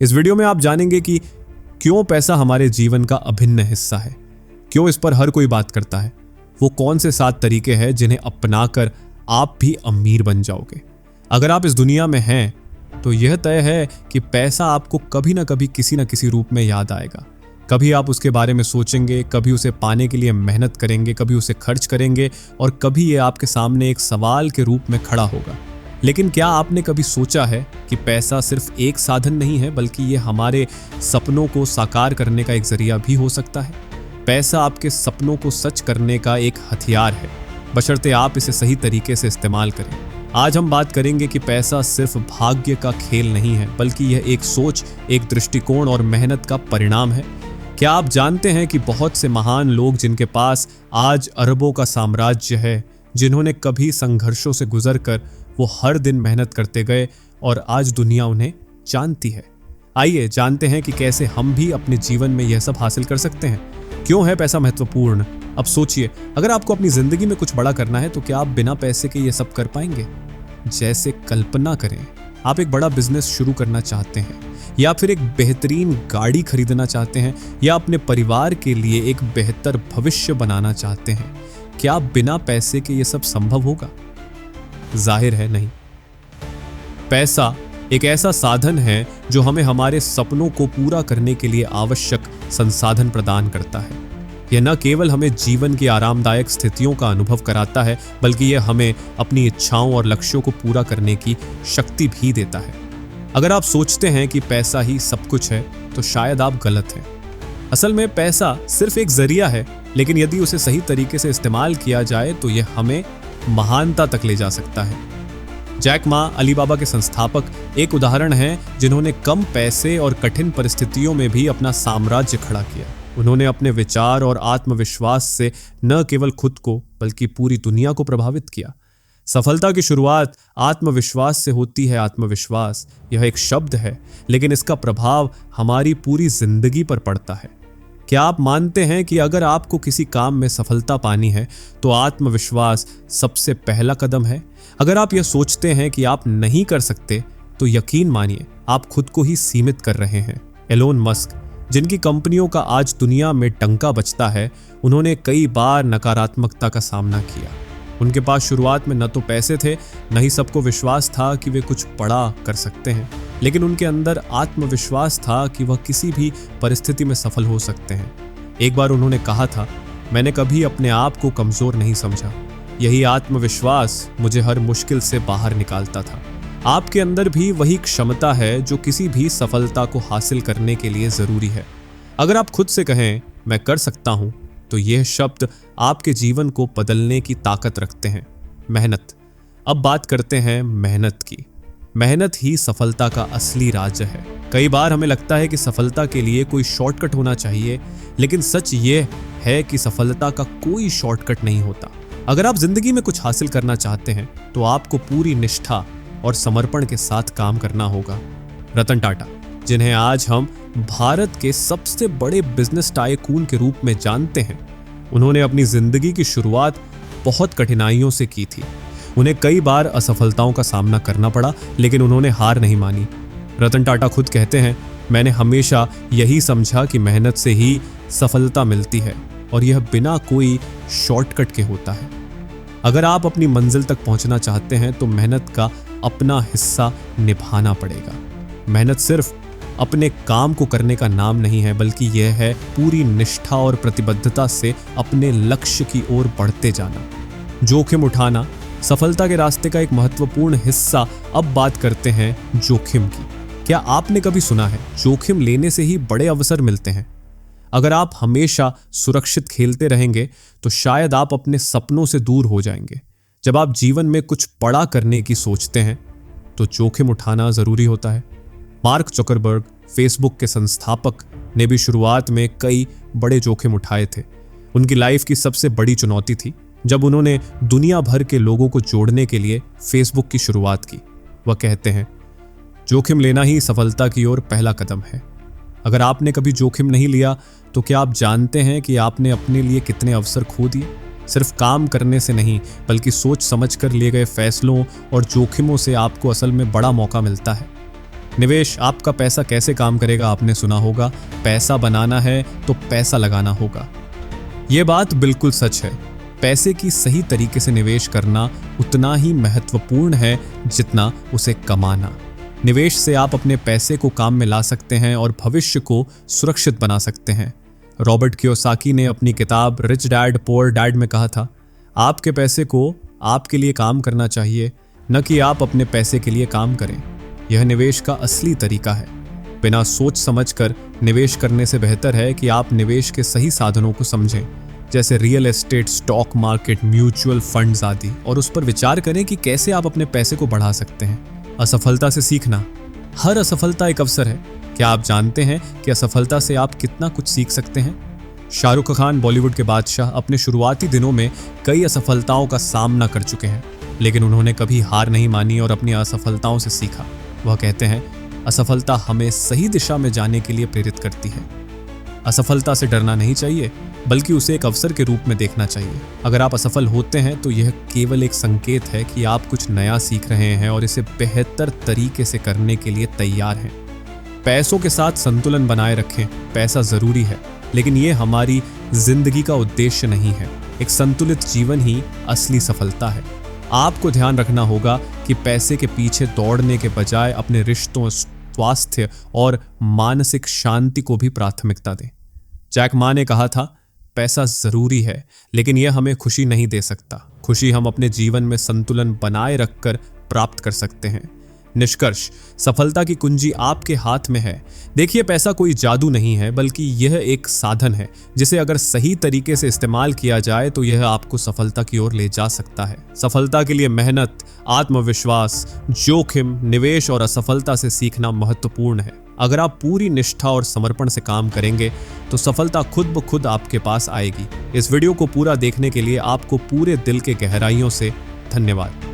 इस वीडियो में आप जानेंगे कि क्यों पैसा हमारे जीवन का अभिन्न हिस्सा है, क्यों इस पर हर कोई बात करता है, वो कौन से 7 तरीके हैं जिन्हें अपनाकर आप भी अमीर बन जाओगे। अगर आप इस दुनिया में हैं तो यह तय है कि पैसा आपको कभी ना कभी किसी न किसी रूप में याद आएगा। कभी आप उसके बारे में सोचेंगे, कभी उसे पाने के लिए मेहनत करेंगे, कभी उसे खर्च करेंगे और कभी ये आपके सामने एक सवाल के रूप में खड़ा होगा। लेकिन क्या आपने कभी सोचा है कि पैसा सिर्फ एक साधन नहीं है, बल्कि ये हमारे सपनों को साकार करने का एक जरिया भी हो सकता है। पैसा आपके सपनों को सच करने का एक हथियार है, बशर्ते आप इसे सही तरीके से इस्तेमाल करें। आज हम बात करेंगे कि पैसा सिर्फ भाग्य का खेल नहीं है, बल्कि यह एक सोच, एक दृष्टिकोण और मेहनत का परिणाम है। क्या आप जानते हैं कि बहुत से महान लोग जिनके पास आज अरबों का साम्राज्य है, जिन्होंने कभी संघर्षों से गुजरकर वो हर दिन मेहनत करते गए और आज दुनिया उन्हें जानती है। आइए जानते हैं कि कैसे हम भी अपने जीवन में यह सब हासिल कर सकते हैं। क्यों है पैसा महत्वपूर्ण? अब सोचिए, अगर आपको अपनी जिंदगी में कुछ बड़ा करना है तो क्या आप बिना पैसे के ये सब कर पाएंगे? जैसे कल्पना करें, आप एक बड़ा बिजनेस शुरू करना चाहते हैं, या फिर एक बेहतरीन गाड़ी खरीदना चाहते हैं, या अपने परिवार के लिए एक बेहतर भविष्य बनाना चाहते हैं। क्या बिना पैसे के ये सब संभव होगा? जाहिर है नहीं। पैसा एक ऐसा साधन है जो हमें हमारे सपनों को पूरा करने के लिए आवश्यक संसाधन प्रदान करता है। यह न केवल हमें जीवन की आरामदायक स्थितियों का अनुभव कराता है, बल्कि यह हमें अपनी इच्छाओं और लक्ष्यों को पूरा करने की शक्ति भी देता है। अगर आप सोचते हैं कि पैसा ही सब कुछ है तो शायद आप गलत हैं। असल में पैसा सिर्फ एक जरिया है, लेकिन यदि उसे सही तरीके से इस्तेमाल किया जाए तो यह हमें महानता तक ले जा सकता है। जैक मा, अलीबाबा के संस्थापक, एक उदाहरण हैं जिन्होंने कम पैसे और कठिन परिस्थितियों में भी अपना साम्राज्य खड़ा किया। उन्होंने अपने विचार और आत्मविश्वास से न केवल खुद को बल्कि पूरी दुनिया को प्रभावित किया। सफलता की शुरुआत आत्मविश्वास से होती है। आत्मविश्वास यह एक शब्द है, लेकिन इसका प्रभाव हमारी पूरी जिंदगी पर पड़ता है। क्या आप मानते हैं कि अगर आपको किसी काम में सफलता पानी है तो आत्मविश्वास सबसे पहला कदम है? अगर आप यह सोचते हैं कि आप नहीं कर सकते तो यकीन मानिए आप खुद को ही सीमित कर रहे हैं। एलोन मस्क, जिनकी कंपनियों का आज दुनिया में डंका बजता है, उन्होंने कई बार नकारात्मकता का सामना किया। उनके पास शुरुआत में न तो पैसे थे, न ही सबको विश्वास था कि वे कुछ बड़ा कर सकते हैं, लेकिन उनके अंदर आत्मविश्वास था कि वह किसी भी परिस्थिति में सफल हो सकते हैं। एक बार उन्होंने कहा था, मैंने कभी अपने आप को कमजोर नहीं समझा, यही आत्मविश्वास मुझे हर मुश्किल से बाहर निकालता था। आपके अंदर भी वही क्षमता है जो किसी भी सफलता को हासिल करने के लिए जरूरी है। अगर आप खुद से कहें मैं कर सकता हूं, तो यह शब्द आपके जीवन को बदलने की ताकत रखते हैं। मेहनत। अब बात करते हैं मेहनत की। मेहनत ही सफलता का असली राज है। कई बार हमें लगता है कि सफलता के लिए कोई शॉर्टकट होना चाहिए, लेकिन सच ये है कि सफलता का कोई शॉर्टकट नहीं होता। अगर आप जिंदगी में कुछ हासिल करना चाहते हैं तो आपको पूरी निष्ठा और समर्पण के साथ काम करना होगा। रतन टाटा, जिन्हें आज हम भारत के सबसे बड़े बिजनेस टाइकून के रूप में जानते हैं, उन्होंने अपनी जिंदगी की शुरुआत बहुत कठिनाइयों से की थी। उन्हें कई बार असफलताओं का सामना करना पड़ा, लेकिन उन्होंने हार नहीं मानी। रतन टाटा खुद कहते हैं, मैंने हमेशा यही समझा कि मेहनत से ही सफलता मिलती है और यह बिना कोई शॉर्टकट के होता है। अगर आप अपनी मंजिल तक पहुंचना चाहते हैं तो मेहनत का अपना हिस्सा निभाना पड़ेगा। मेहनत सिर्फ अपने काम को करने का नाम नहीं है, बल्कि यह है पूरी निष्ठा और प्रतिबद्धता से अपने लक्ष्य की ओर बढ़ते जाना। जोखिम उठाना सफलता के रास्ते का एक महत्वपूर्ण हिस्सा। अब बात करते हैं जोखिम की। क्या आपने कभी सुना है जोखिम लेने से ही बड़े अवसर मिलते हैं? अगर आप हमेशा सुरक्षित खेलते रहेंगे तो शायद आप अपने सपनों से दूर हो जाएंगे। जब आप जीवन में कुछ बड़ा करने की सोचते हैं तो जोखिम उठाना जरूरी होता है। मार्क जुकरबर्ग, फेसबुक के संस्थापक, ने भी शुरुआत में कई बड़े जोखिम उठाए थे। उनकी लाइफ की सबसे बड़ी चुनौती थी जब उन्होंने दुनिया भर के लोगों को जोड़ने के लिए फेसबुक की शुरुआत की। वह कहते हैं, जोखिम लेना ही सफलता की ओर पहला कदम है। अगर आपने कभी जोखिम नहीं लिया तो क्या आप जानते हैं कि आपने अपने लिए कितने अवसर खो दिए? सिर्फ काम करने से नहीं, बल्कि सोच समझ कर लिए गए फैसलों और जोखिमों से आपको असल में बड़ा मौका मिलता है। निवेश, आपका पैसा कैसे काम करेगा आपने सुना होगा, पैसा बनाना है तो पैसा लगाना होगा। ये बात बिल्कुल सच है। पैसे की सही तरीके से निवेश करना उतना ही महत्वपूर्ण है जितना उसे कमाना। निवेश से आप अपने पैसे को काम में ला सकते हैं और भविष्य को सुरक्षित बना सकते हैं। रॉबर्ट कियोसाकी ने अपनी किताब रिच डैड पुअर डैड में कहा था, आपके पैसे को आपके लिए काम करना चाहिए, न कि आप अपने पैसे के लिए काम करें। यह निवेश का असली तरीका है। बिना सोच समझकर निवेश करने से बेहतर है कि आप निवेश के सही साधनों को समझें, जैसे real estate, stock market, mutual funds आदि, और उस पर विचार करें कि कैसे आप अपने पैसे को बढ़ा सकते हैं। असफलता से सीखना। हर असफलता एक अवसर है। क्या आप जानते हैं कि असफलता से आप कितना कुछ सीख सकते हैं? शाहरुख खान, बॉलीवुड के बादशाह, अपने शुरुआती दिनों में कई असफलताओं का सामना कर चुके हैं, लेकिन उन्होंने कभी हार नहीं मानी और अपनी असफलताओं से सीखा। वह कहते हैं, असफलता हमें सही दिशा में जाने के लिए प्रेरित करती है। असफलता से डरना नहीं चाहिए, बल्कि उसे एक अवसर के रूप में देखना चाहिए। अगर आप असफल होते हैं तो यह केवल एक संकेत है कि आप कुछ नया सीख रहे हैं और इसे बेहतर तरीके से करने के लिए तैयार हैं। पैसों के साथ संतुलन बनाए रखें। पैसा जरूरी है, लेकिन यह हमारी जिंदगी का उद्देश्य नहीं है। एक संतुलित जीवन ही असली सफलता है। आपको ध्यान रखना होगा कि पैसे के पीछे दौड़ने के बजाय अपने रिश्तों, स्वास्थ्य और मानसिक शांति को भी प्राथमिकता दें। जैक मा ने कहा था, पैसा जरूरी है, लेकिन यह हमें खुशी नहीं दे सकता। खुशी हम अपने जीवन में संतुलन बनाए रखकर प्राप्त कर सकते हैं। निष्कर्ष, सफलता की कुंजी आपके हाथ में है। देखिए, पैसा कोई जादू नहीं है, बल्कि यह एक साधन है जिसे अगर सही तरीके से इस्तेमाल किया जाए तो यह आपको सफलता की ओर ले जा सकता है। सफलता के लिए मेहनत, आत्मविश्वास, जोखिम, निवेश और असफलता से सीखना महत्वपूर्ण है। अगर आप पूरी निष्ठा और समर्पण से काम करेंगे तो सफलता खुद ब खुद आपके पास आएगी। इस वीडियो को पूरा देखने के लिए आपको पूरे दिल के गहराइयों से धन्यवाद।